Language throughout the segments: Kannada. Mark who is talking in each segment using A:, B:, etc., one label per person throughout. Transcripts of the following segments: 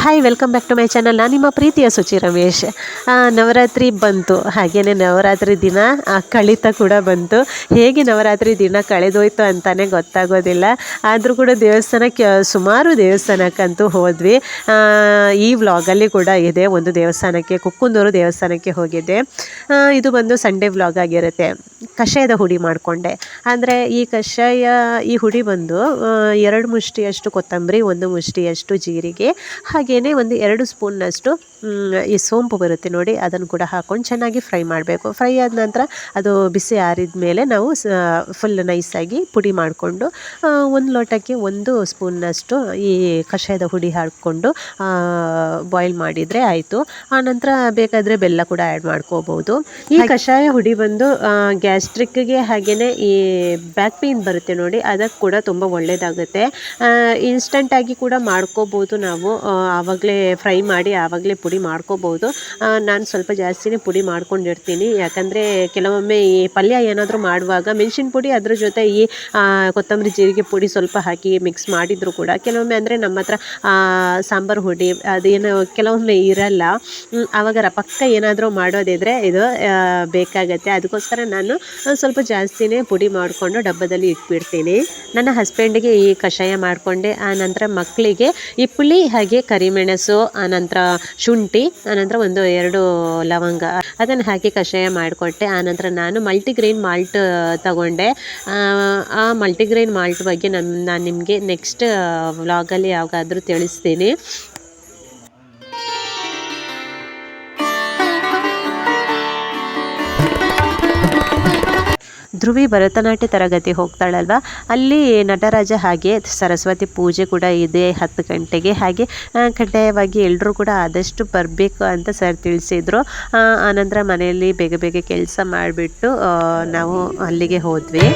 A: Hi, welcome back to my channel. ನಾನು ನಿಮ್ಮ ಪ್ರೀತಿಯ ಸುಚಿ ರಮೇಶ್. ನವರಾತ್ರಿ ಬಂತು, ಹಾಗೆಯೇ ನವರಾತ್ರಿ ದಿನ ಕಳೀತಾ ಕೂಡ ಬಂತು. ಹೇಗೆ ನವರಾತ್ರಿ ದಿನ ಕಳೆದೋಯ್ತು ಅಂತಲೇ ಗೊತ್ತಾಗೋದಿಲ್ಲ. ಆದರೂ ಕೂಡ ದೇವಸ್ಥಾನಕ್ಕೆ ಸುಮಾರು ದೇವಸ್ಥಾನಕ್ಕಂತೂ ಹೋದ್ವಿ. ಈ ವ್ಲಾಗಲ್ಲಿ ಕೂಡ ಇದೆ. ಒಂದು ದೇವಸ್ಥಾನಕ್ಕೆ, ಕುಕ್ಕುಂದೂರು ದೇವಸ್ಥಾನಕ್ಕೆ ಹೋಗಿದ್ದೆ. ಇದು ಬಂದು ಸಂಡೇ ವ್ಲಾಗ್ ಆಗಿರುತ್ತೆ. ಕಷಾಯದ ಹುಡಿ ಮಾಡಿಕೊಂಡೆ. ಅಂದರೆ ಈ ಹುಡಿ ಬಂದು 2 ಮುಷ್ಟಿಯಷ್ಟು ಕೊತ್ತಂಬರಿ, 1 ಮುಷ್ಟಿಯಷ್ಟು ಜೀರಿಗೆ, ಹಾಗೆಯೇ ಒಂದು 2 ಸ್ಪೂನ್ನಷ್ಟು ಈ ಸೋಂಪು ಬರುತ್ತೆ ನೋಡಿ, ಅದನ್ನು ಕೂಡ ಹಾಕ್ಕೊಂಡು ಚೆನ್ನಾಗಿ ಫ್ರೈ ಮಾಡಬೇಕು. ಫ್ರೈ ಆದ ನಂತರ ಅದು ಬಿಸಿ ಆರಿದ ಮೇಲೆ ನಾವು ಫುಲ್ ನೈಸಾಗಿ ಪುಡಿ ಮಾಡಿಕೊಂಡು 1 ಲೋಟಕ್ಕೆ 1 ಸ್ಪೂನ್ನಷ್ಟು ಈ ಕಷಾಯದ ಹುಡಿ ಹಾಕ್ಕೊಂಡು ಬಾಯ್ಲ್ ಮಾಡಿದರೆ ಆಯಿತು. ಆನಂತರ ಬೇಕಾದರೆ ಬೆಲ್ಲ ಕೂಡ ಆ್ಯಡ್ ಮಾಡ್ಕೋಬೋದು. ಈ ಕಷಾಯ ಹುಡಿ ಬಂದು ಗ್ಯಾಸ್ಟ್ರಿಕ್ಗೆ ಹಾಗೆಯೇ ಈ ಬ್ಯಾಕ್ ಪೇಯ್ನ್ ಬರುತ್ತೆ ನೋಡಿ, ಅದಕ್ಕೆ ಕೂಡ ತುಂಬ ಒಳ್ಳೆಯದಾಗುತ್ತೆ. ಇನ್ಸ್ಟಂಟಾಗಿ ಕೂಡ ಮಾಡ್ಕೋಬೋದು ನಾವು. ಆವಾಗಲೇ ಫ್ರೈ ಮಾಡಿ ಆವಾಗಲೇ ಪುಡಿ ಮಾಡ್ಕೋಬೋದು. ನಾನು ಸ್ವಲ್ಪ ಜಾಸ್ತಿನೇ ಪುಡಿ ಮಾಡ್ಕೊಂಡಿರ್ತೀನಿ. ಯಾಕಂದರೆ ಕೆಲವೊಮ್ಮೆ ಈ ಪಲ್ಯ ಏನಾದರೂ ಮಾಡುವಾಗ ಮೆಣಸಿನ ಪುಡಿ ಅದ್ರ ಜೊತೆ ಈ ಕೊತ್ತಂಬರಿ ಜೀರಿಗೆ ಪುಡಿ ಸ್ವಲ್ಪ ಹಾಕಿ ಮಿಕ್ಸ್ ಮಾಡಿದರೂ ಕೂಡ ಕೆಲವೊಮ್ಮೆ ಅಂದರೆ ನಮ್ಮ ಹತ್ರ ಸಾಂಬಾರು ಹುಡಿ ಅದೇನು ಕೆಲವೊಮ್ಮೆ ಇರಲ್ಲ. ಆವಾಗ ಪಕ್ಕ ಏನಾದರೂ ಮಾಡೋದಿದ್ರೆ ಇದು ಬೇಕಾಗತ್ತೆ. ಅದಕ್ಕೋಸ್ಕರ ನಾನು ಸ್ವಲ್ಪ ಜಾಸ್ತಿನೇ ಪುಡಿ ಮಾಡಿಕೊಂಡು ಡಬ್ಬದಲ್ಲಿ ಇಟ್ಬಿಡ್ತೀನಿ. ನನ್ನ ಹಸ್ಬೆಂಡಿಗೆ ಈ ಕಷಾಯ ಮಾಡಿಕೊಂಡೆ. ಆನಂತರ ಮಕ್ಕಳಿಗೆ ಈ ಪುಳಿ ಹಾಗೆ ಕರಿಮೆಣಸು, ಆನಂತರ ಶುಂಠಿ, ಆನಂತರ 1-2 ಲವಂಗ ಅದನ್ನು ಹಾಕಿ ಕಷಾಯ ಮಾಡಿಕೊಟ್ಟೆ. ಆನಂತರ ನಾನು ಮಲ್ಟಿಗ್ರೇನ್ ಮಾಲ್ಟ್ ತಗೊಂಡೆ. ಆ ಮಲ್ಟಿಗ್ರೇನ್ ಮಾಲ್ಟ್ ಬಗ್ಗೆ ನಾನು ನಿಮಗೆ ನೆಕ್ಸ್ಟ್ ವ್ಲಾಗಲ್ಲಿ ಯಾವಾಗಾದರೂ ತಿಳಿಸ್ತೀನಿ. ಧ್ರುವಿ ಭರತನಾಟ್ಯ ತರಗತಿ ಹೋಗ್ತಾಳಲ್ವ, ಅಲ್ಲಿ ನಟರಾಜ ಹಾಗೆ ಸರಸ್ವತಿ ಪೂಜೆ ಕೂಡ ಇದೆ 10 ಗಂಟೆಗೆ. ಹಾಗೆ ಕಡ್ಡಾಯವಾಗಿ ಎಲ್ಲರೂ ಕೂಡ ಆದಷ್ಟು ಬರಬೇಕು ಅಂತ ಸರ್ ತಿಳಿಸಿದರು. ಆನಂತರ ಮನೆಯಲ್ಲಿ ಬೇಗ ಬೇಗ ಕೆಲಸ ಮಾಡಿಬಿಟ್ಟು ನಾವು ಅಲ್ಲಿಗೆ ಹೋದ್ವಿ.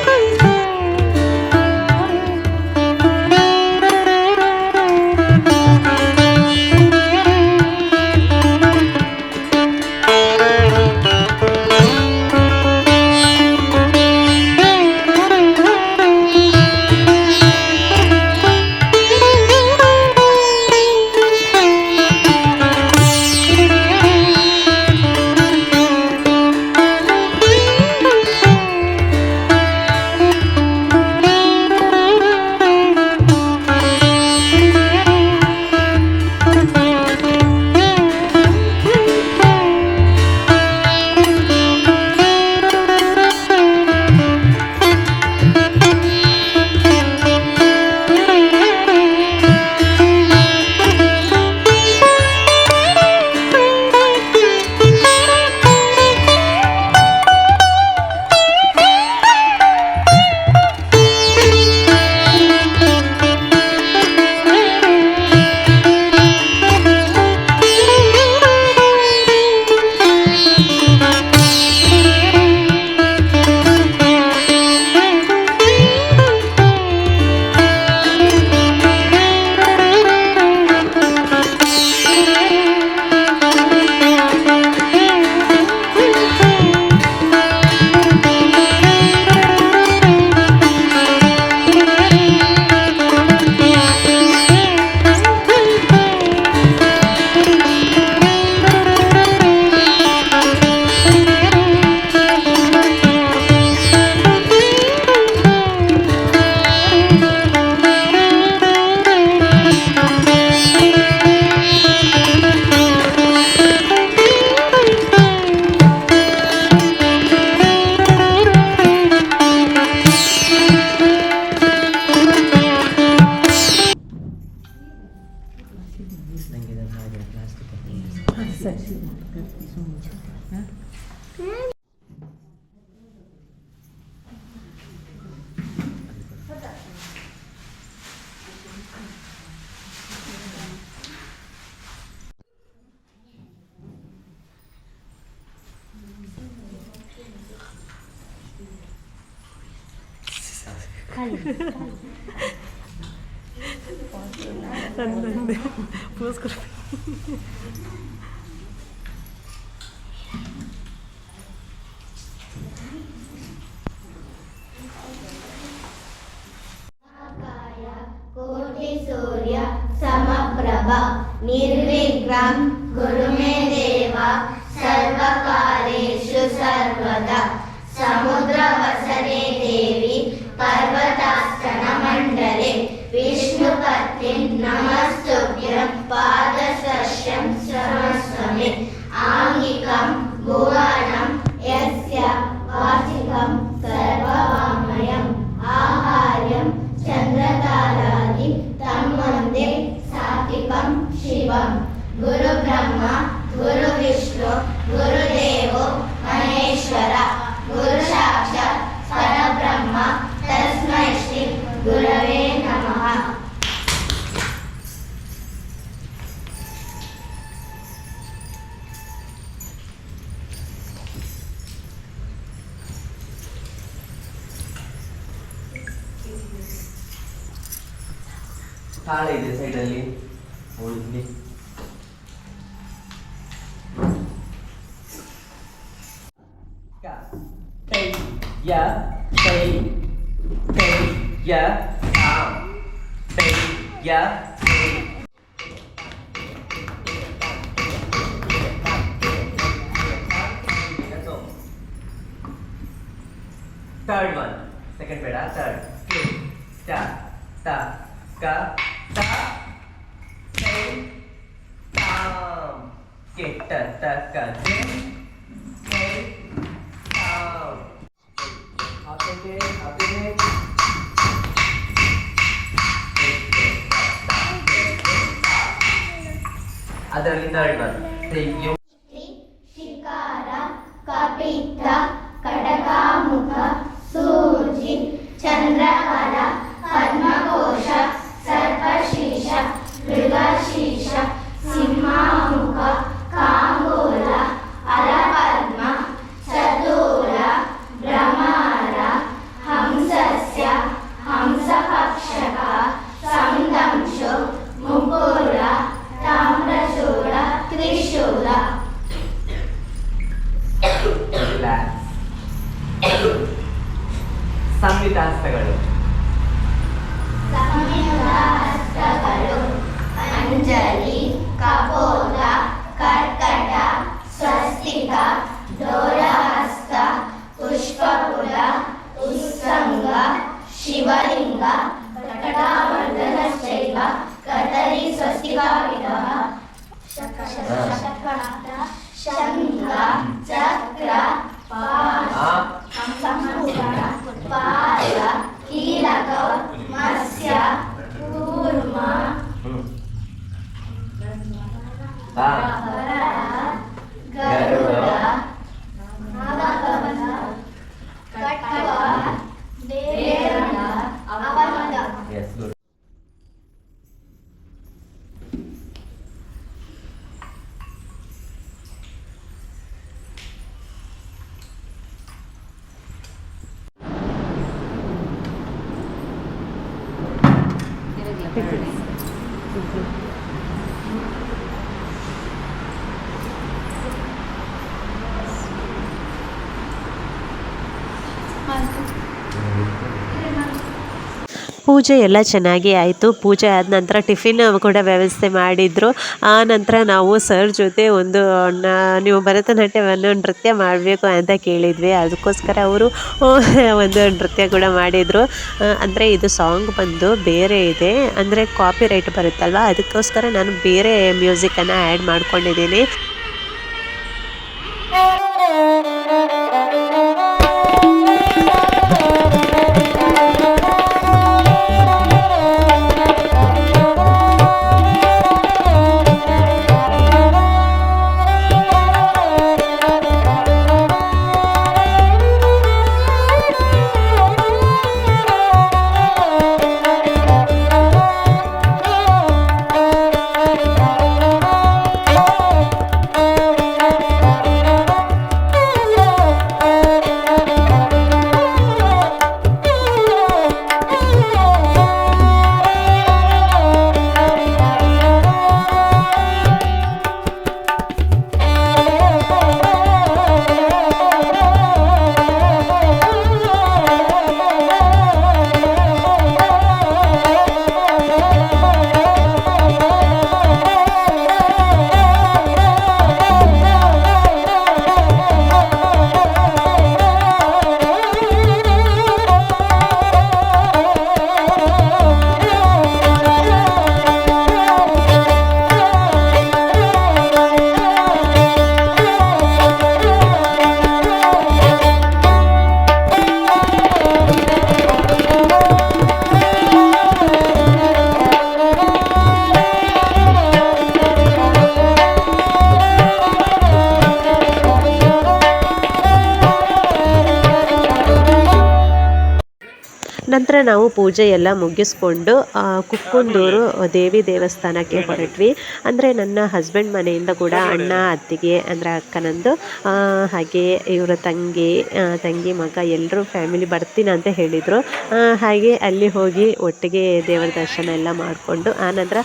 B: ಕೋಟಿ ಸೂರ್ಯ ಸಮಪ್ರಭ ನಿರ್ವಿಘ್ನಂ ಗುರು ಮೇ ದೇವ ಸರ್ವಕಾರ್ಯೇಷು ಸರ್ವದಾ ಸಮುದ್ರವಸನೆ ದೇವಿ ಪರ್ವತಾಸ್ತನ ಮಂಡಲೆ ವಿಷ್ಣುಪತ್ನಿಂ ನಮಸ್ತುಭ್ಯಂ ಪಾದಸ್ಪರ್ಶಂ ಸಮಸ್ವಮೆ ಆಂಗಿಕಂ ಭುವನಂ ಯಸ್ಯ ವಾಚಿಕಂ ಸರ್ವವಾಮಯಂ ಆಹಾರ್ಯಂ ಚಂದ್ರತಾರಾದಿ ತಮ್ಮಂದೆ ಸಾತ್ವಿಕಂ ಶಿವಂ ಗುರು ಬ್ರಹ್ಮ ಗುರು ವಿಷ್ಣು ಗುರುದೇವೋ ಮಹೇಶ್ವರ ಗುರು ಸಾಕ್ಷಾತ್ ಪರಬ್ರಹ್ಮ ತಸ್ಮೈ ಶ್ರೀ ಗುರವೇ ನಮಃ.
C: ತಾಳೆ ಇದೆ ಸೈಡಲ್ಲಿ ಓದಿದ್ವಿ. ya tay ya sam tay ya third one second beda third ke ta ta ka ta tay tam ke ta ta ka je tay tam ಅದರಲ್ಲಿ ಥರ್ಡ್ ಒನ್
B: ಶಿಕಾರ ಕಪಿತ್ತ ಕಡಕಾಮುಖ ಸೂರ್ಜಿ ಚಂದ್ರಕರ ಪದ್ಮಕೋಶ ಸರ್ಪಶೀರ್ಷ ಮೃಗಶೀರ್ಷ ಸಿಂಹಾಮುಖ ಕಾಂಬೋಲ ಅಲಪದ್ಮ ಚತುರ ಭ್ರಮರ ಹಂಸಸ್ಯ ಹಂಸಪಕ್ಷಕ ಸಂದಂಶೋ ಮುಕುರ ತಾಮ್ರಶೂಲ ತ್ರಿಶೂಲ.
C: ಸಂಹಿತಾಸ್ತಗಳು
B: ಅಂಜಲಿ ಕಪೋಲ ಕರ್ಕಟ ಸ್ವಸ್ತಿಕ ಡೋಲಹಸ್ತ ಪುಷ್ಪಕುಲ ಉತ್ಸಂಗ ಶಿವಲಿಂಗ ಪ್ರಕಟಾವರ್ಧನಶ್ಚೈವ ಕದರಿ ಸ್ವಸ್ತಿಕಾವಿದಃ ಶಂಖ ಚಕ್ರ ಪಾಶ ಪಾದ ಕೀಲಕ ಮತ್ಸ್ಯ ಕೂರ್ಮ ಗರುಡ ನಾಗಕವಚ ಖಡ್ಗ ದೇವರ ಅವಮದ.
C: Yes, good.
A: ಪೂಜೆ ಎಲ್ಲ ಚೆನ್ನಾಗಿ ಆಯಿತು. ಪೂಜೆ ಆದ ನಂತರ ಟಿಫಿನ್ ಕೂಡ ವ್ಯವಸ್ಥೆ ಮಾಡಿದರು. ಆ ನಂತರ ನಾವು ಸರ್ ಜೊತೆ ನೀವು ಭರತನಾಟ್ಯವನ್ನು ನೃತ್ಯ ಮಾಡಬೇಕು ಅಂತ ಕೇಳಿದ್ವಿ. ಅದಕ್ಕೋಸ್ಕರ ಅವರು ಒಂದು ನೃತ್ಯ ಕೂಡ ಮಾಡಿದರು. ಅಂದರೆ ಇದು ಸಾಂಗ್ ಬಂದು ಬೇರೆ ಇದೆ, ಅಂದರೆ ಕಾಪಿ ರೈಟ್ ಬರುತ್ತಲ್ವ, ಅದಕ್ಕೋಸ್ಕರ ನಾನು ಬೇರೆ ಮ್ಯೂಸಿಕನ್ನು ಆ್ಯಡ್ ಮಾಡ್ಕೊಂಡಿದ್ದೀನಿ. ನಂತರ ನಾವು ಪೂಜೆ ಎಲ್ಲ ಮುಗಿಸ್ಕೊಂಡು ಕುಕ್ಕುಂದೂರು ದೇವಿ ದೇವಸ್ಥಾನಕ್ಕೆ ಹೊರಟ್ವಿ. ಅಂದರೆ ನನ್ನ ಹಸ್ಬೆಂಡ್ ಮನೆಯಿಂದ ಕೂಡ ಅಣ್ಣ ಅತ್ತಿಗೆ ಅಂದರೆ ಅಕ್ಕನಂದು ಹಾಗೆ ಇವರ ತಂಗಿ ಮಗ ಎಲ್ಲರೂ ಫ್ಯಾಮಿಲಿ ಬರ್ತೀನಿ ಅಂತ ಹೇಳಿದರು. ಹಾಗೆ ಅಲ್ಲಿ ಹೋಗಿ ಒಟ್ಟಿಗೆ ದೇವರ ದರ್ಶನ ಎಲ್ಲ ಮಾಡಿಕೊಂಡು ಆನಂತರ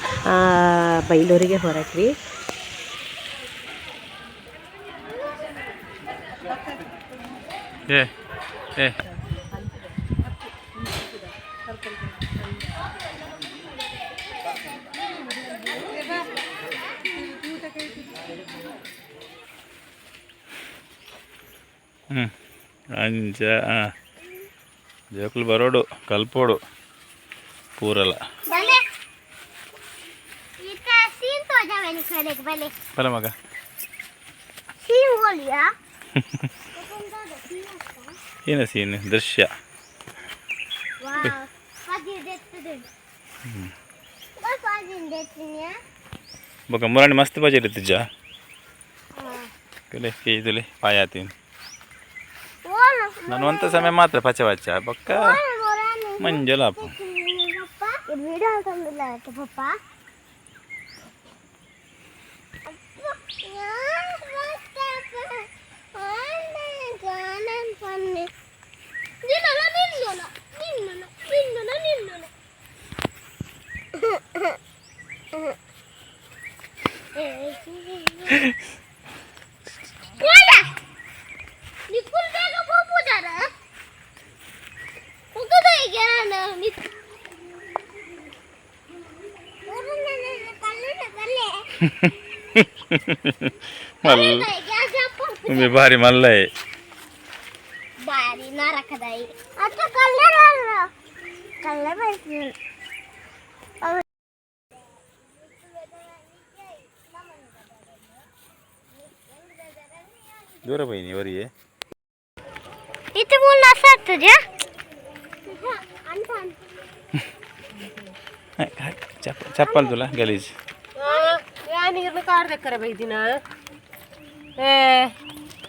A: ಬೈಲೂರಿಗೆ ಹೊರಟ್ವಿ.
D: ಅಂಚ ಜೋಕುಲು ಬರೋಡು ಕಲ್ಪೋಡು ಪೂರಲ್ಲ ಬಲ ಮಗ ಏನ ಸೀನ್ ದೃಶ್ಯ ಬೊಕ ಮುರಾಣಿ ಮಸ್ತ್ ಬಜೆ ಇರ್ತಿಜ್ಜ ಕಲೆ ಕೇಯ್ದುಲೆ ಪಾಯಾತೀನಿ ನಾನು ಒಂತ ಸಮಯ ಮಾತ್ರ ಪಚ ಬೊಕ್ಕ ಮಂಜಲಾಪು तुम्ही भारी मल्लाय
B: भारी नरकदाई आता कलर आला कलर पाहिजे
D: दूर बहिणी वर ये
B: इथे बोल असं तुझ्या
D: चप्पल तुला गलीज
A: ನೀರನ್ನ ಕಾಡ್ದಕ್ಕರ ಬೈದಿನ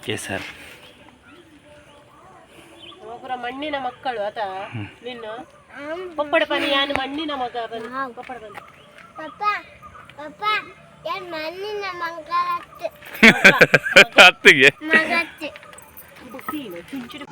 D: ಕೇಸರ್
A: ಒಬ್ಬರ ಮಣ್ಣಿನ ಮಕ್ಕಳು ಆತ ನಿನ್ನ ಪಪ್ಪಡ ಪನಿ ಯಾನು ಮಣ್ಣಿನ ಮಗ ಪಪ್ಪಡ ಬನ್ನಿ
B: ಪಪ್ಪ ಪಪ್ಪ ಯಾನ್ ಮಣ್ಣಿನ ಮಂಗಳತ್ತೆ
D: ಅತ್ತಿಗೆ
B: ಮಗತ್ತೆ
A: ಬುಕ್ಕಿನ ಚಿಂಚಿಡು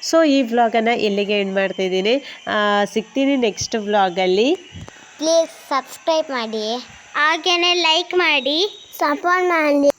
A: ಸೊ ಈ ವ್ಲಾಗನ್ನು ಇಲ್ಲಿಗೆ ಎಂಡ್ ಮಾಡ್ತಿದ್ದೀನಿ. ಸಿಗ್ತೀನಿ ನೆಕ್ಸ್ಟ್ ವ್ಲಾಗಲ್ಲಿ.
B: ಪ್ಲೀಸ್ ಸಬ್ಸ್ಕ್ರೈಬ್ ಮಾಡಿ ಹಾಗೇನೆ ಲೈಕ್ ಮಾಡಿ ಸಪೋರ್ಟ್ ಮಾಡಿ.